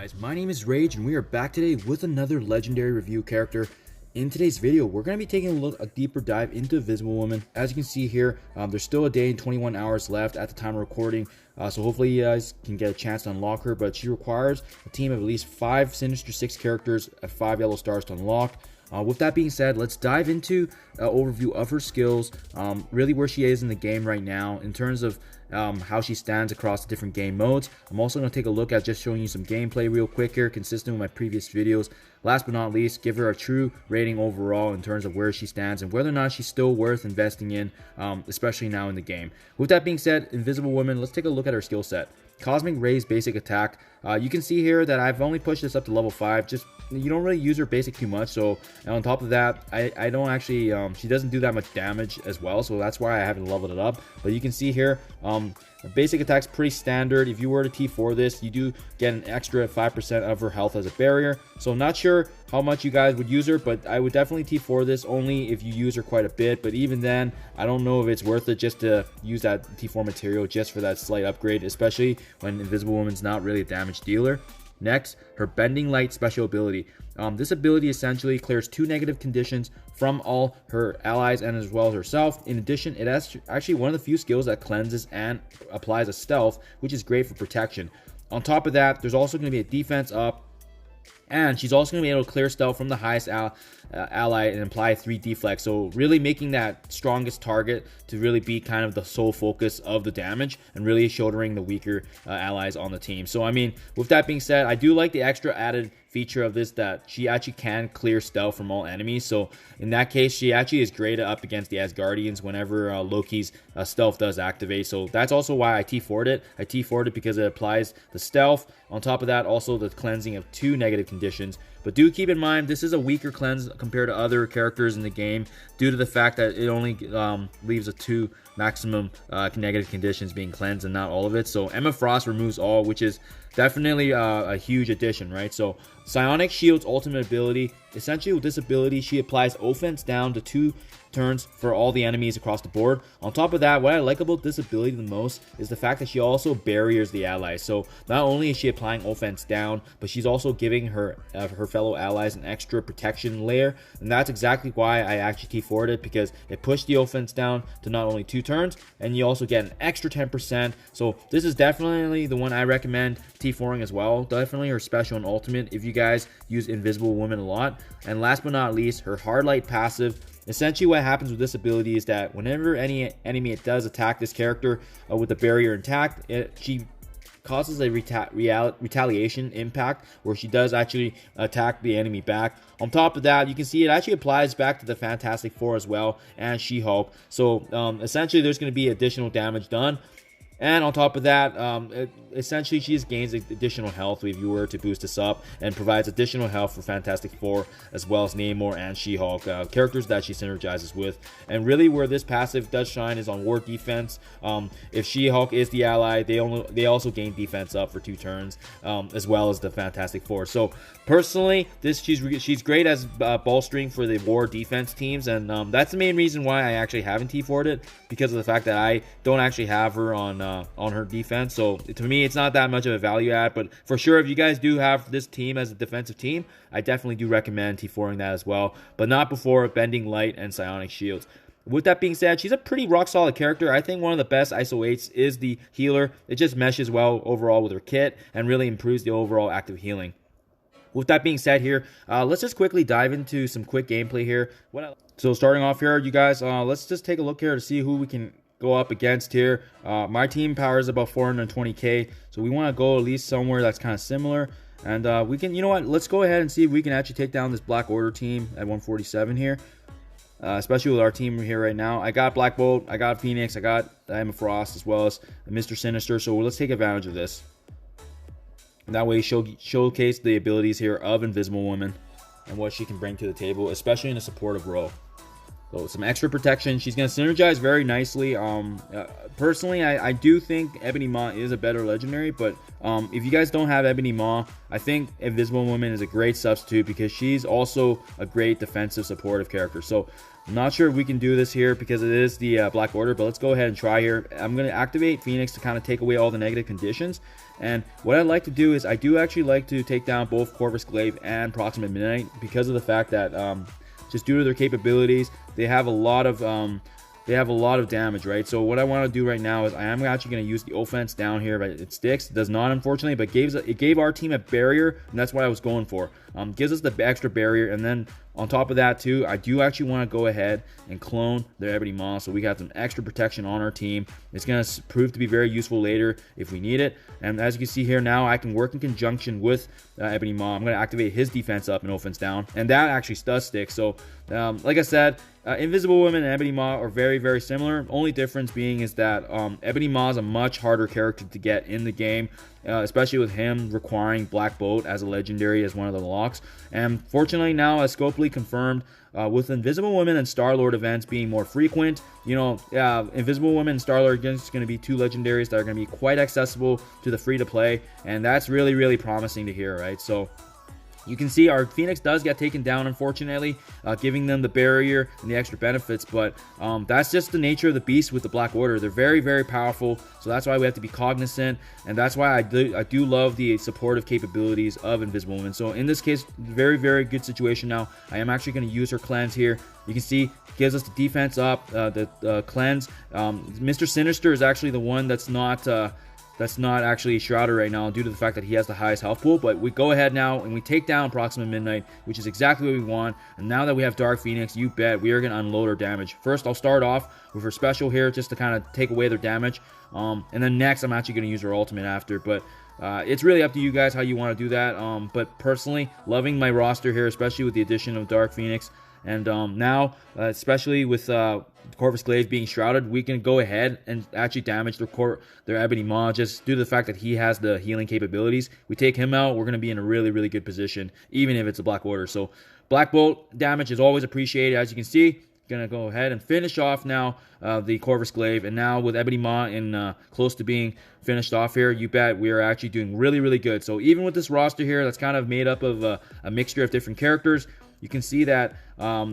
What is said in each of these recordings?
Guys, my name is Rage and we are back today with another legendary review character. In today's video, we're going to be taking a deeper dive into Invisible Woman. As you can see here, there's still a day and 21 hours left at the time of recording, so hopefully you guys can get a chance to unlock her, but she requires a team of at least 5 Sinister 6 characters at 5 yellow stars to unlock. With that being said, let's dive into an overview of her skills, really where she is in the game right now in terms of how she stands across the different game modes. I'm also going to take a look at just showing you some gameplay real quick here, consistent with my previous videos. Last but not least, give her a true rating overall in terms of where she stands and whether or not she's still worth investing in, especially now in the game. With that being said, Invisible Woman, let's take a look at her skill set. Cosmic Rays basic attack. You can see here that I've only pushed this up to level 5. Just, you don't really use her basic too much, so, and on top of that, I don't actually, she doesn't do that much damage as well, so that's why I haven't leveled it up. But you can see here, basic attack's pretty standard. If you were to T4 this, you do get an extra 5% of her health as a barrier. So I'm not sure how much you guys would use her, but I would definitely T4 this only if you use her quite a bit. But even then, I don't know if it's worth it just to use that T4 material just for that slight upgrade, especially when Invisible Woman's not really a damage dealer. Next, her Bending Light special ability. This ability essentially clears 2 negative conditions from all her allies and as well as herself. In addition, it has actually one of the few skills that cleanses and applies a stealth, which is great for protection. On top of that, there's also going to be a defense up, and she's also going to be able to clear stealth from the highest ally and apply 3 deflects. So really making that strongest target to really be kind of the sole focus of the damage and really shouldering the weaker allies on the team. So I mean, with that being said, I do like the extra added feature of this that she actually can clear stealth from all enemies. So in that case, she actually is great up against the Asgardians whenever Loki's stealth does activate. So that's also why I T4'd it. I T4'd it because it applies the stealth. On top of that, also the cleansing of 2 negative conditions. But do keep in mind, this is a weaker cleanse compared to other characters in the game due to the fact that it only leaves a 2 maximum negative conditions being cleansed and not all of it. So Emma Frost removes all, which is definitely a huge addition, right? So Psionic Shield's ultimate ability, essentially with this ability, she applies offense down to 2 turns for all the enemies across the board. On top of that, what I like about this ability the most is the fact that she also barriers the allies. So not only is she applying offense down, but she's also giving her fellow allies an extra protection layer, and that's exactly why I actually T4'd it, because it pushed the offense down to not only 2 turns, and you also get an extra 10%. So this is definitely the one I recommend T4ing as well. Definitely her special and ultimate if you guys use Invisible Woman a lot. And last but not least, her Hard Light passive. Essentially what happens with this ability is that whenever any enemy does attack this character with the barrier intact, she causes a retaliation impact where she does actually attack the enemy back. On top of that, you can see it actually applies back to the Fantastic Four as well and She-Hulk. So essentially there's going to be additional damage done. And on top of that, essentially she just gains additional health if you were to boost this up, and provides additional health for Fantastic Four as well as Namor and She-Hulk, characters that she synergizes with. And really where this passive does shine is on war defense. If She-Hulk is the ally, they also gain defense up for 2 turns, as well as the Fantastic Four. So personally, she's great as bolstering for the war defense teams, and that's the main reason why I actually haven't T4'd it, because of the fact that I don't actually have her on her defense. So to me, it's not that much of a value add, but for sure, if you guys do have this team as a defensive team, I definitely do recommend T4ing that as well, but not before Bending Light and Psionic Shields. With that being said, she's a pretty rock solid character. I think one of the best ISO 8s is the healer. It just meshes well overall with her kit and really improves the overall active healing. With that being said here, let's just quickly dive into some quick gameplay here. So starting off here, you guys, let's just take a look here to see who we can go up against here. My team power is about 420k, so we want to go at least somewhere that's kind of similar. And we can, you know what, let's go ahead and see if we can actually take down this Black Order team at 147 here. Especially with our team here right now. I got Black Bolt, I got Phoenix, I got Emma Frost, as well as Mr. Sinister. So let's take advantage of this. And that way showcase the abilities here of Invisible Woman and what she can bring to the table, especially in a supportive role. So some extra protection. She's going to synergize very nicely. Personally, I do think Ebony Maw is a better legendary, but if you guys don't have Ebony Maw, I think Invisible Woman is a great substitute because she's also a great defensive supportive character. So I'm not sure if we can do this here because it is the Black Order, but let's go ahead and try here. I'm going to activate Phoenix to kind of take away all the negative conditions. And what I'd like to do is I do actually like to take down both Corvus Glaive and Proximate Midnight because of the fact that just due to their capabilities, they have a lot of damage, right? So what I want to do right now is I am actually going to use the offense down here, but it sticks. It does not, unfortunately, but it gave our team a barrier, and that's what I was going for. Gives us the extra barrier, and then on top of that too, I do actually want to go ahead and clone their Ebony Maw, so we got some extra protection on our team. It's going to prove to be very useful later if we need it. And as you can see here now, I can work in conjunction with Ebony Maw. I'm going to activate his defense up and offense down, and that actually does stick. So like I said, Invisible Woman and Ebony Maw are very, very similar. Only difference being is that Ebony Maw is a much harder character to get in the game, especially with him requiring Black Bolt as a legendary as one of the locks. And fortunately now, as Scopely confirmed, with Invisible Woman and Star-Lord events being more frequent, you know, Invisible Woman and Star-Lord are just going to be two legendaries that are going to be quite accessible to the free-to-play, and that's really, really promising to hear, right? So you can see our Phoenix does get taken down, unfortunately, giving them the barrier and the extra benefits, but that's just the nature of the beast with the Black Order. They're very, very powerful, so that's why we have to be cognizant, and that's why I do love the supportive capabilities of Invisible Woman. So in this case, very, very good situation now. I am actually going to use her cleanse here. You can see gives us the defense up, the cleanse. Mr. Sinister is actually the one that's not actually shrouded right now due to the fact that he has the highest health pool. But we go ahead now and we take down Proximate Midnight, which is exactly what we want. And now that we have Dark Phoenix, you bet we are going to unload our damage. First, I'll start off with her special here just to kind of take away their damage. And then next, I'm actually going to use her ultimate after. But it's really up to you guys how you want to do that. But personally, loving my roster here, especially with the addition of Dark Phoenix. And now, especially with Corvus Glaive being shrouded, we can go ahead and actually damage their Ebony Maw just due to the fact that he has the healing capabilities. We take him out, we're going to be in a really, really good position, even if it's a Black Order. So Black Bolt damage is always appreciated. As you can see, going to go ahead and finish off now the Corvus Glaive. And now with Ebony Maw in close to being finished off here, you bet we are actually doing really, really good. So even with this roster here that's kind of made up of a mixture of different characters, you can see that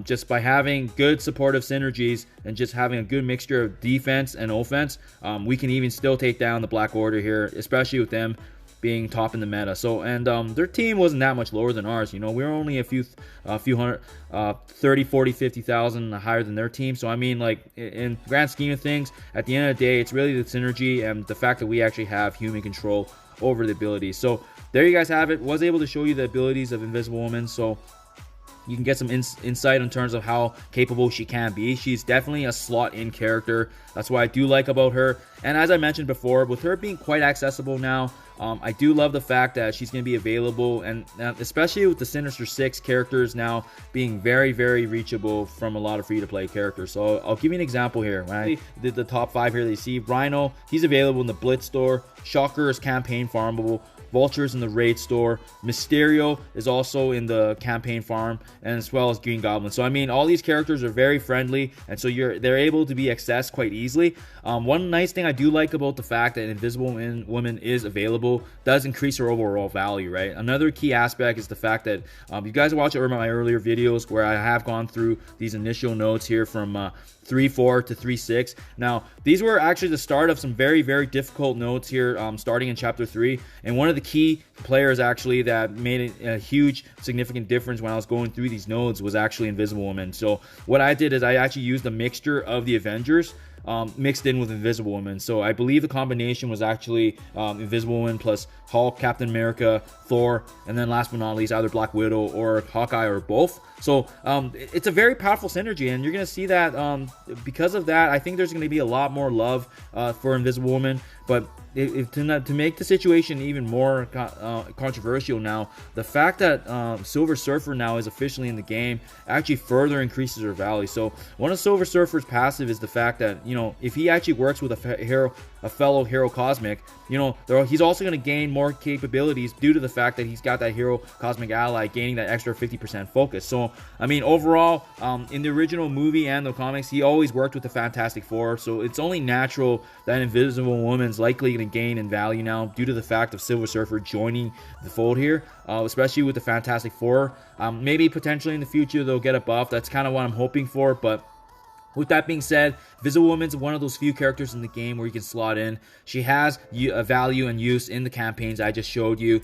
just by having good supportive synergies and just having a good mixture of defense and offense, we can even still take down the Black Order here, especially with them being top in the meta. So, and their team wasn't that much lower than ours. You know, we were only a few hundred, 30, 40, 50,000 higher than their team. So, I mean, like, in grand scheme of things, at the end of the day, it's really the synergy and the fact that we actually have human control over the abilities. So, there you guys have it. Was able to show you the abilities of Invisible Woman. So, you can get some insight in terms of how capable she can be. She's definitely a slot-in character. That's what I do like about her. And as I mentioned before, with her being quite accessible now, I do love the fact that she's going to be available, and especially with the Sinister 6 characters now being very, very reachable from a lot of free-to-play characters. So I'll give you an example here. When I did the top 5 here, that you see Rhino, he's available in the Blitz store. Shocker is campaign farmable. Vulture's in the raid store. Mysterio is also in the campaign farm, and as well as Green Goblin. So I mean, all these characters are very friendly, and so they're able to be accessed quite easily. One nice thing I do like about the fact that Invisible Woman is available does increase her overall value, right? Another key aspect is the fact that you guys watch my earlier videos where I have gone through these initial notes here from 3.4 to 3.6. Now, these were actually the start of some very, very difficult notes here, starting in Chapter 3. And one of the key players actually that made a huge, significant difference when I was going through these nodes was actually Invisible Woman. So what I did is I actually used a mixture of the Avengers mixed in with Invisible Woman. So I believe the combination was actually Invisible Woman plus Hulk, Captain America, Thor, and then last but not least, either Black Widow or Hawkeye or both. So it's a very powerful synergy, and you're going to see that because of that, I think there's going to be a lot more love for Invisible Woman. But to make the situation even more controversial now, the fact that Silver Surfer now is officially in the game actually further increases her value. So one of Silver Surfer's passive is the fact that, you know, if he actually works with a fellow hero cosmic, you know, he's also going to gain more capabilities due to the fact that he's got that hero cosmic ally gaining that extra 50% focus. So I mean, overall, in the original movie and the comics, he always worked with the Fantastic Four, so it's only natural that Invisible Woman's is likely going to gain in value now due to the fact of Silver Surfer joining the fold here, especially with the Fantastic Four. Maybe potentially in the future they'll get a buff. That's kind of what I'm hoping for, but with that being said, Invisible Woman's one of those few characters in the game where you can slot in. She has a value and use in the campaigns I just showed you.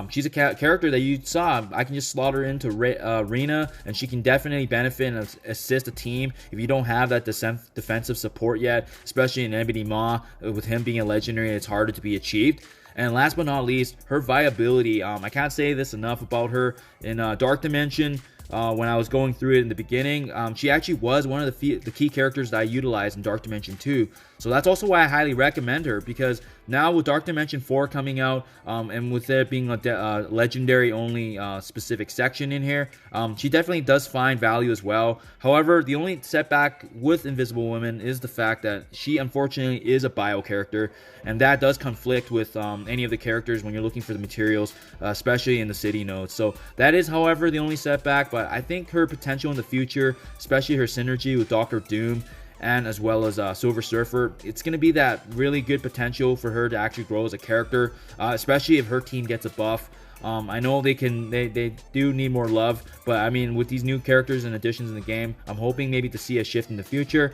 She's a character that you saw. I can just slot her into Arena, and she can definitely benefit and assist a team if you don't have that defensive support yet, especially in Ebony Maw. With him being a legendary, it's harder to be achieved. And last but not least, her viability. I can't say this enough about her. In Dark Dimension, when I was going through it in the beginning, she actually was one of the key characters that I utilized in Dark Dimension 2. So that's also why I highly recommend her, because now with Dark Dimension 4 coming out, and with it being a legendary only specific section in here, she definitely does find value as well. However, the only setback with Invisible Woman is the fact that she unfortunately is a bio character, and that does conflict with any of the characters when you're looking for the materials, especially in the city nodes. So that is, however, the only setback, but I think her potential in the future, especially her synergy with Doctor Doom and as well as Silver Surfer, it's going to be that really good potential for her to actually grow as a character, especially if her team gets a buff. I know they do need more love, but I mean, with these new characters and additions in the game, I'm hoping maybe to see a shift in the future.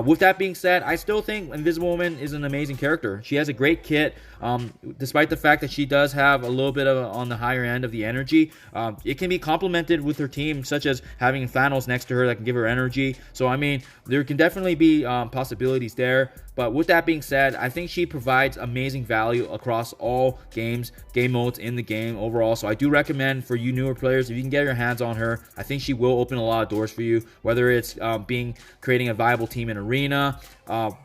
With that being said, I still think Invisible Woman is an amazing character. She has a great kit, despite the fact that she does have a little bit of on the higher end of the energy. It can be complemented with her team, such as having Thanos next to her that can give her energy. So I mean, there can definitely be possibilities there. But with that being said, I think she provides amazing value across all game modes in the game overall. So I do recommend for you newer players, if you can get your hands on her, I think she will open a lot of doors for you, whether it's creating a viable team in Arena,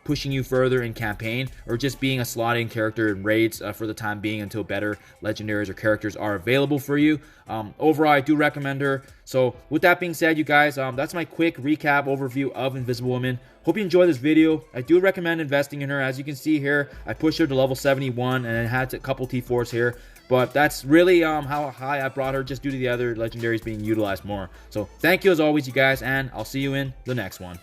pushing you further in campaign, or just being a slotting character in raids for the time being until better legendaries or characters are available for you. Overall, I do recommend her. So with that being said, you guys, that's my quick recap overview of Invisible Woman. Hope you enjoyed this video. I do recommend investing in her. As you can see here, I pushed her to level 71 and it had a couple T4s here. But that's really how high I brought her, just due to the other legendaries being utilized more. So thank you as always, you guys, and I'll see you in the next one.